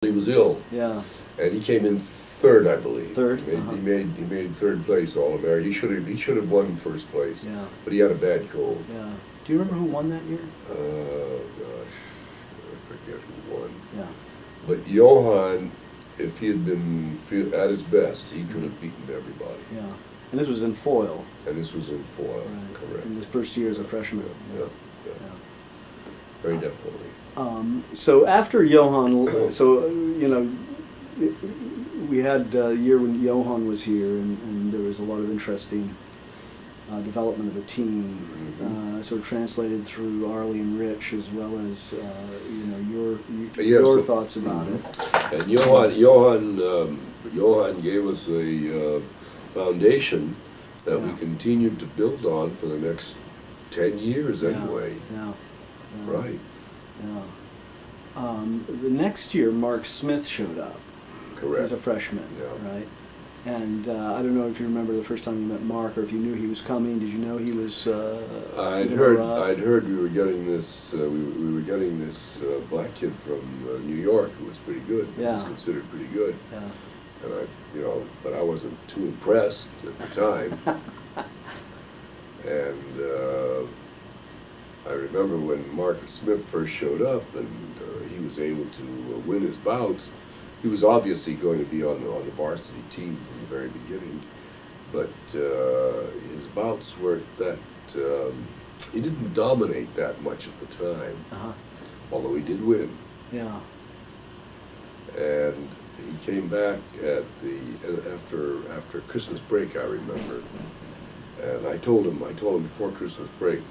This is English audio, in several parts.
He was ill, Yeah. and he came in third, I believe. Third? He made third place All-American. He should have won first place, Yeah. but he had a bad cold. Yeah. Do you remember who won that year? Gosh, I forget who won. Yeah. But Johan, if he had been at his best, he could have beaten everybody. Yeah. And this was in foil. And this was in foil, Right. correct? In his first year as a freshman. Yeah, Yeah. very definitely. So after Johan, so we had a year when Johan was here, and there was a lot of interesting development of the team, sort of translated through Arlie and Rich, as well as your thoughts about it. And Johan gave us a foundation that we continued to build on for the next 10 years anyway. Yeah. Right. Yeah. The next year, Mark Smith showed up. Correct. As a freshman, Yeah. right? And I don't know if you remember the first time you met Mark, or if you knew he was coming. Did you know he was? I'd heard we were getting this. We were getting this black kid from New York who was pretty good. He was considered pretty good. Yeah. And but I wasn't too impressed at the time. And I remember when Mark Smith first showed up, and he was able to win his bouts. He was obviously going to be on the varsity team from the very beginning, but his bouts weren't that. He didn't dominate that much at the time, although he did win. Yeah. And he came back after Christmas break, I remember, and I told him before Christmas break,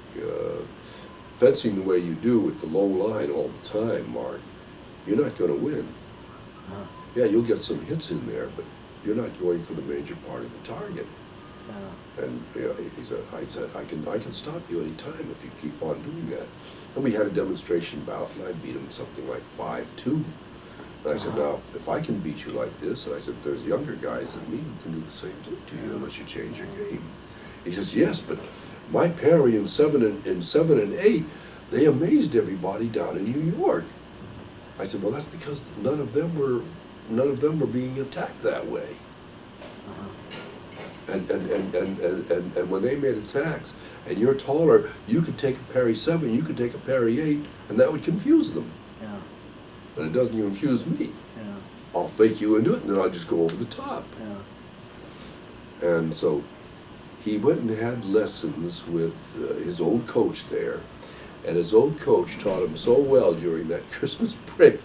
fencing the way you do with the low line all the time, Mark, you're not going to win. Yeah, you'll get some hits in there, but you're not going for the major part of the target. And he said, I can stop you any time if you keep on doing that. And we had a demonstration bout, and I beat him something like 5-2. And I said, now, if I can beat you like this, and I said, there's younger guys than me who can do the same thing to you unless you change your game. He says, yes, but my parry in 7 and 8, they amazed everybody down in New York. I said, well, that's because none of them were being attacked that way. And when they made attacks, and you're taller, you could take a parry 7, you could take a parry 8, and that would confuse them. Yeah. But it doesn't confuse me. Yeah. I'll fake you into it, and then I'll just go over the top. Yeah. And so he went and had lessons with his old coach there. And his old coach taught him so well during that Christmas break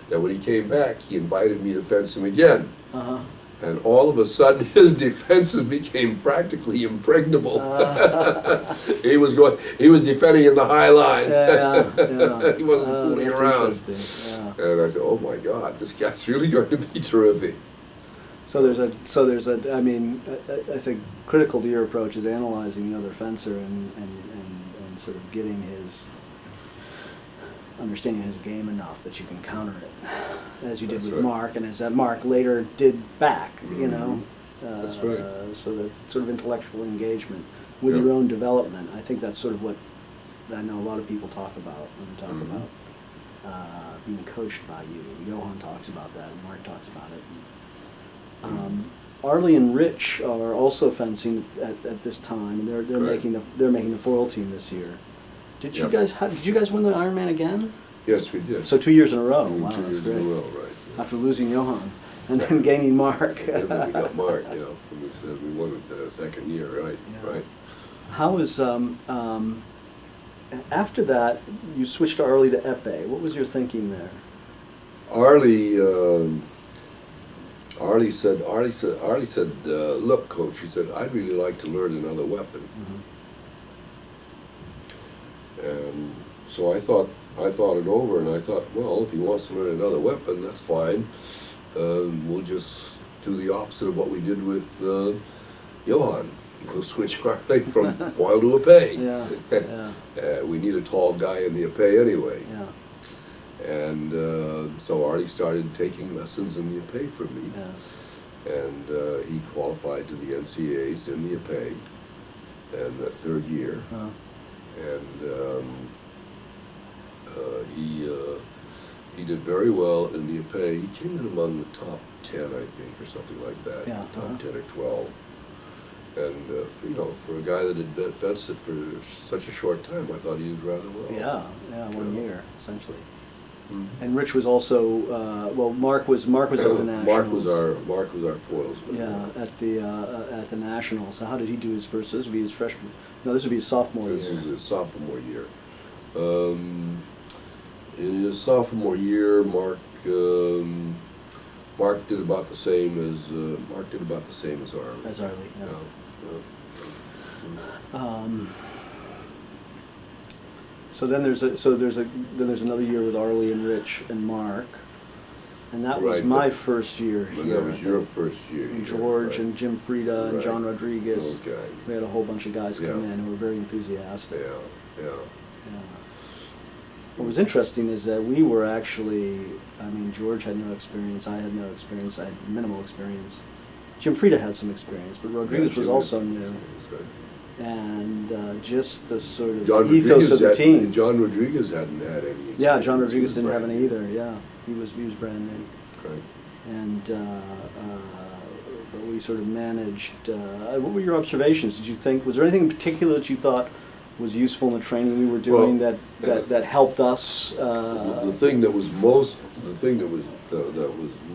that when he came back, he invited me to fence him again. And all of a sudden, his defenses became practically impregnable. He was defending in the high line. Yeah. He wasn't fooling around. Yeah. And I said, "Oh my God, this guy's really going to be terrific." So I mean, I think critical to your approach is analyzing the other fencer and sort of getting understanding his game enough that you can counter it, as you did with Mark, and as that Mark later did back, That's right. So the sort of intellectual engagement with your own development, I think that's sort of what I know a lot of people talk about when they talk about being coached by you. Johan talks about that, and Mark talks about it. Arlie and Rich are also fencing at this time, and they're making the foil team this year. Did you guys win the Ironman again? Yes, we did. So 2 years in a row. Two Wow, that's years great. in a row, right. After losing Johan and then gaining Mark. And then we got Mark, and we said we won it the second year, right? Yeah. Right. How was after that you switched to Arlie to épée? What was your thinking there? Arlie said, look, coach, he said, I'd really like to learn another weapon. And so I thought it over, and I thought, well, if he wants to learn another weapon, that's fine. We'll just do the opposite of what we did with Johan. We'll switch our thing from foil to épée. Yeah. We need a tall guy in the épée anyway. Yeah. And so Artie started taking lessons in the épée from me. Yeah. And he qualified to the NCAAs in the épée in that third year. And he He did very well in the Epee. He came in among the top 10, I think, or something like that. Yeah, Top 10 or 12. And, you know, for a guy that had fenced it for such a short time, I thought he did rather well. Yeah, 1 Yeah. year, essentially. Mhm. And Rich was also, well, Mark was at the Nationals. Mark was our foilsman. Yeah, at the Nationals. So how did he do his first? This would be his freshman. No, this would be his sophomore This year. is his sophomore year. In his sophomore year, Mark did about the same as Arlie. As Arlie, yeah. So then there's another year with Arlie and Rich and Mark, and that was Right, my but- first year But here. that was I your think. first year. And here, George right. and Jim Frieda and Right. John Rodriguez. Those guys. We had a whole bunch of guys come Yeah. in who were very enthusiastic. Yeah. Yeah. What was interesting is that we were actually, I mean, George had no experience, I had no experience, I had minimal experience. Jim Frieda had some experience, but Rodriguez was also new. And just the sort of John ethos Rodriguez of the team. John Rodriguez hadn't had any experience. Yeah, John Rodriguez He was didn't have brand any new. either, yeah. He was brand new. Right. And, but we sort of managed, what were your observations? Did you think, was there anything in particular that you thought was useful in the training we were doing Well, that helped us? The thing that was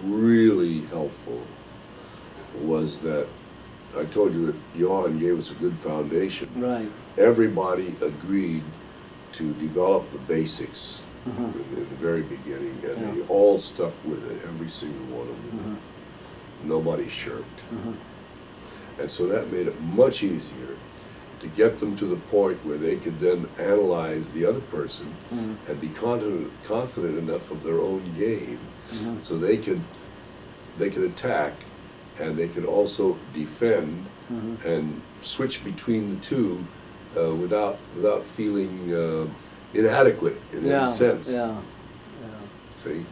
really helpful was that I told you that Johan gave us a good foundation. Right. Everybody agreed to develop the basics Uh-huh. in the very beginning, and Yeah. they all stuck with it, every single one of them. Uh-huh. Nobody shirked. Uh-huh. And so that made it much easier to get them to the point where they could then analyze the other person Mhm. and be confident enough of their own game Mhm. so they could attack and they could also defend Mhm. and switch between the two without feeling inadequate in any sense. Yeah. See?